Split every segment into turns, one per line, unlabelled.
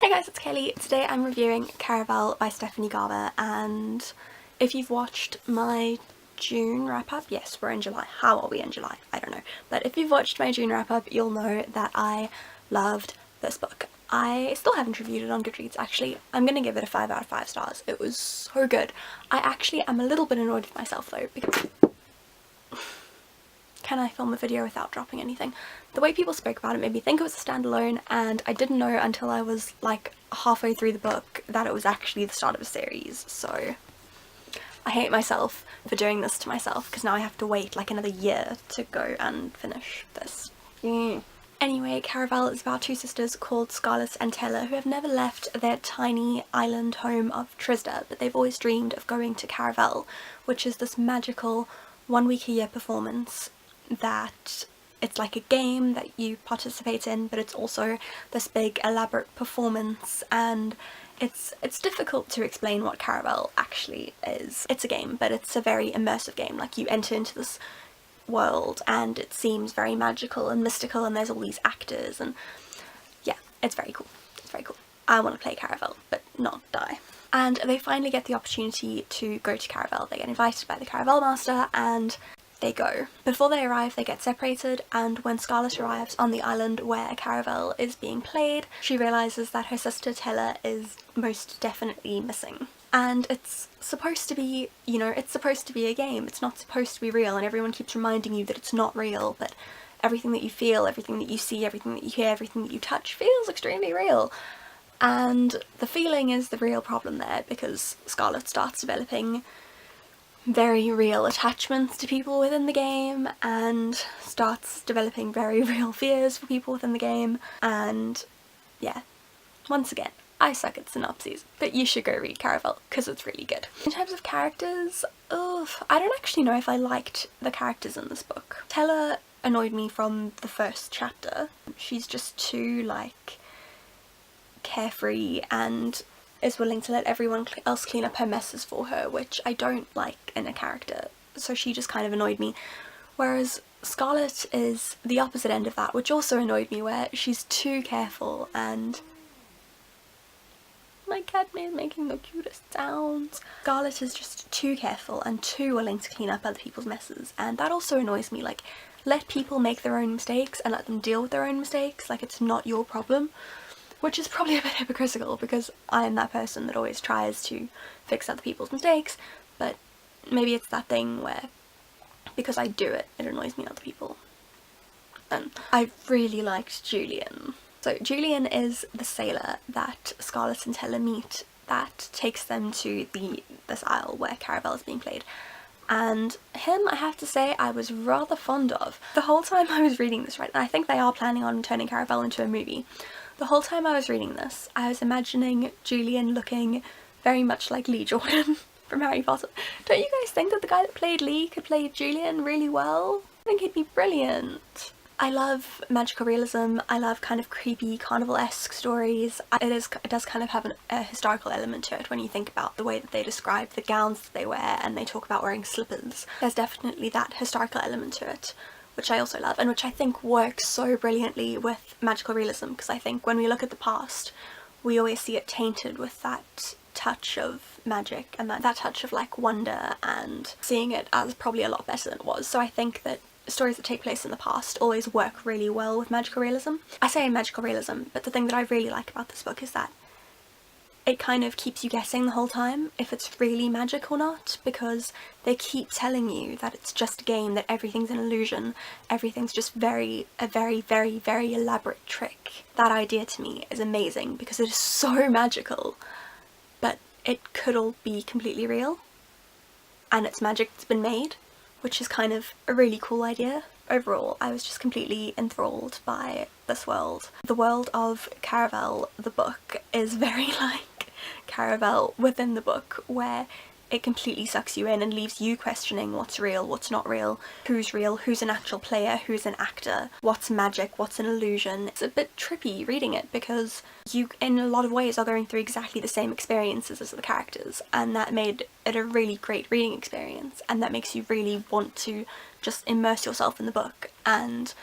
Hey guys, it's Kelly. Today I'm reviewing Caraval by Stephanie Garber, and if you've watched my June wrap-up, yes, we're in July. How are we in July? I don't know. But if you've watched my June wrap-up, you'll know that I loved this book. I still haven't reviewed it on Goodreads, actually. I'm gonna give it a 5 out of 5 stars. It was so good. I actually am a little bit annoyed with myself though, because... Can I film a video without dropping anything? The way people spoke about it made me think it was a standalone, and I didn't know until I was like halfway through the book that it was actually the start of a series, so I hate myself for doing this to myself because now I have to wait like another year to go and finish this. Anyway, Caraval is about two sisters called Scarlett and Tella who have never left their tiny island home of Trisda, but they've always dreamed of going to Caraval, which is this magical 1 week a year performance that it's like a game that you participate in, but it's also this big elaborate performance, and it's difficult to explain what Caraval actually is. It's a game, but it's a very immersive game. Like, you enter into this world and it seems very magical and mystical, and there's all these actors, and yeah, it's very cool. It's very cool. I want to play Caraval, but not die. And they finally get the opportunity to go to Caraval. They get invited by the Caraval master and they go. Before they arrive, they get separated, and when Scarlett arrives on the island where Caraval is being played, she realises that her sister Tella is most definitely missing. And it's supposed to be, you know, it's supposed to be a game. It's not supposed to be real, and everyone keeps reminding you that it's not real, but everything that you feel, everything that you see, everything that you hear, everything that you touch feels extremely real. And the feeling is the real problem there, because Scarlett starts developing very real attachments to people within the game and starts developing very real fears for people within the game, and yeah, once again, I suck at synopses, but you should go read Caraval because it's really good. In terms of characters, I don't actually know if I liked the characters in this book. Tella annoyed me from the first chapter. She's just too like carefree and is willing to let everyone else clean up her messes for her, which I don't like in a character, so she just kind of annoyed me. Whereas Scarlett is the opposite end of that, which also annoyed me, where she's too careful, and my cat is making the cutest sounds. Scarlett is just too careful and too willing to clean up other people's messes, and that also annoys me. Like, let people make their own mistakes and let them deal with their own mistakes, like it's not your problem. Which is probably a bit hypocritical because I'm that person that always tries to fix other people's mistakes, but maybe it's that thing where because I do it, it annoys me in other people. And I really liked Julian. So Julian is the sailor that Scarlett and Tella meet that takes them to this isle where Caraval is being played. And him, I have to say, I was rather fond of. The whole time I was reading this, right, and I think they are planning on turning Caraval into a movie. The whole time I was reading this, I was imagining Julian looking very much like Lee Jordan from Harry Potter. Don't you guys think that the guy that played Lee could play Julian really well? I think he'd be brilliant. I love magical realism. I love kind of creepy carnival-esque stories. It does kind of have a historical element to it when you think about the way that they describe the gowns that they wear, and they talk about wearing slippers. There's definitely that historical element to it, which I also love, and which I think works so brilliantly with magical realism, because I think when we look at the past, we always see it tainted with that touch of magic and that touch of like wonder, and seeing it as probably a lot better than it was. So I think that stories that take place in the past always work really well with magical realism. I say magical realism, but the thing that I really like about this book is that it kind of keeps you guessing the whole time if it's really magic or not, because they keep telling you that it's just a game, that everything's an illusion, everything's just a very, very elaborate trick. That idea to me is amazing because it is so magical, but it could all be completely real, and it's magic that's been made, which is kind of a really cool idea. Overall, I was just completely enthralled by this world. The world of Caraval, the book, is very like Caraval within the book, where it completely sucks you in and leaves you questioning what's real, what's not real, who's an actual player, who's an actor, what's magic, what's an illusion. It's a bit trippy reading it because you, in a lot of ways, are going through exactly the same experiences as the characters, and that made it a really great reading experience, and that makes you really want to just immerse yourself in the book and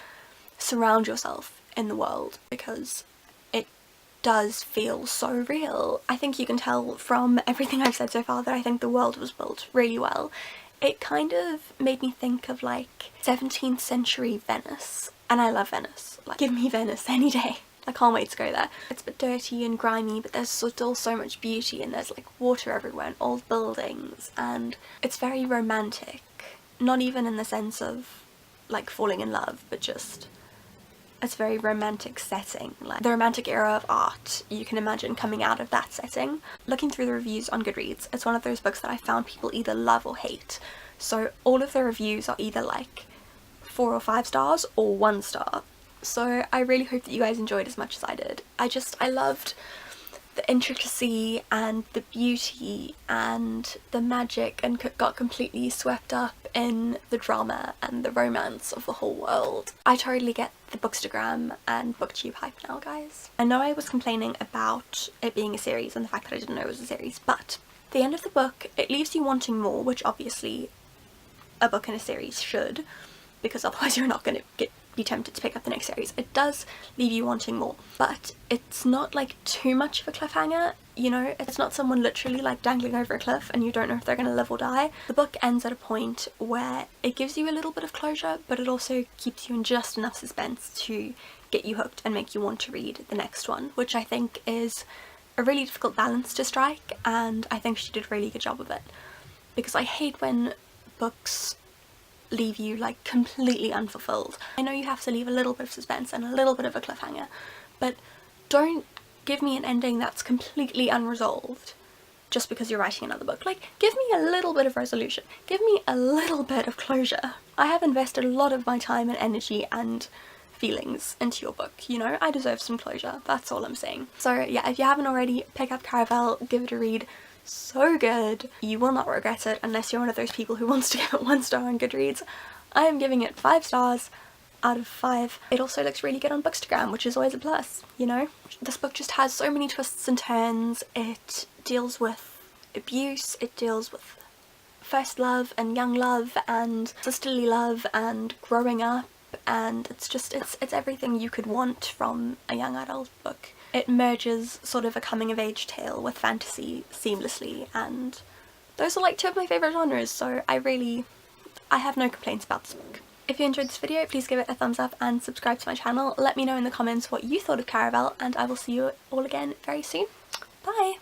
surround yourself in the world, because it does feel so real. I think you can tell from everything I've said so far that I think the world was built really well. It kind of made me think of like 17th century Venice, and I love Venice. Like, give me Venice any day. I can't wait to go there. It's a bit dirty and grimy, but there's still so much beauty, and there's like water everywhere and old buildings, and it's very romantic. Not even in the sense of like falling in love, but just it's a very romantic setting. Like the romantic era of art, you can imagine coming out of that setting. Looking through the reviews on Goodreads, it's one of those books that I found people either love or hate. So all of the reviews are either like 4 or 5 stars or 1 star. So I really hope that you guys enjoyed as much as I did. I loved the intricacy and the beauty and the magic, and got completely swept up in the drama and the romance of the whole world. I totally get the Bookstagram and booktube hype now, guys. I know I was complaining about it being a series and the fact that I didn't know it was a series, but at the end of the book it leaves you wanting more, which obviously a book in a series should, because otherwise you're not going to be tempted to pick up the next series. It does leave you wanting more, but it's not like too much of a cliffhanger, you know? It's not someone literally like dangling over a cliff and you don't know if they're going to live or die. The book ends at a point where it gives you a little bit of closure, but it also keeps you in just enough suspense to get you hooked and make you want to read the next one, which I think is a really difficult balance to strike, and I think she did a really good job of it, because I hate when books leave you like completely unfulfilled. I know you have to leave a little bit of suspense and a little bit of a cliffhanger, but don't give me an ending that's completely unresolved just because you're writing another book. Like, give me a little bit of resolution, give me a little bit of closure. I have invested a lot of my time and energy and feelings into your book, you know? I deserve some closure, that's all I'm saying. So yeah, if you haven't already, pick up Caraval, give it a read. So good. You will not regret it unless you're one of those people who wants to give it 1 star on Goodreads. I am giving it 5 stars out of 5. It also looks really good on Bookstagram, which is always a plus, you know? This book just has so many twists and turns. It deals with abuse, it deals with first love and young love and sisterly love and growing up, and it's everything you could want from a young adult book. It merges sort of a coming of age tale with fantasy seamlessly, and those are like 2 of my favourite genres, so I have no complaints about this book. If you enjoyed this video, please give it a thumbs up and subscribe to my channel. Let me know in the comments what you thought of Caraval, and I will see you all again very soon. Bye!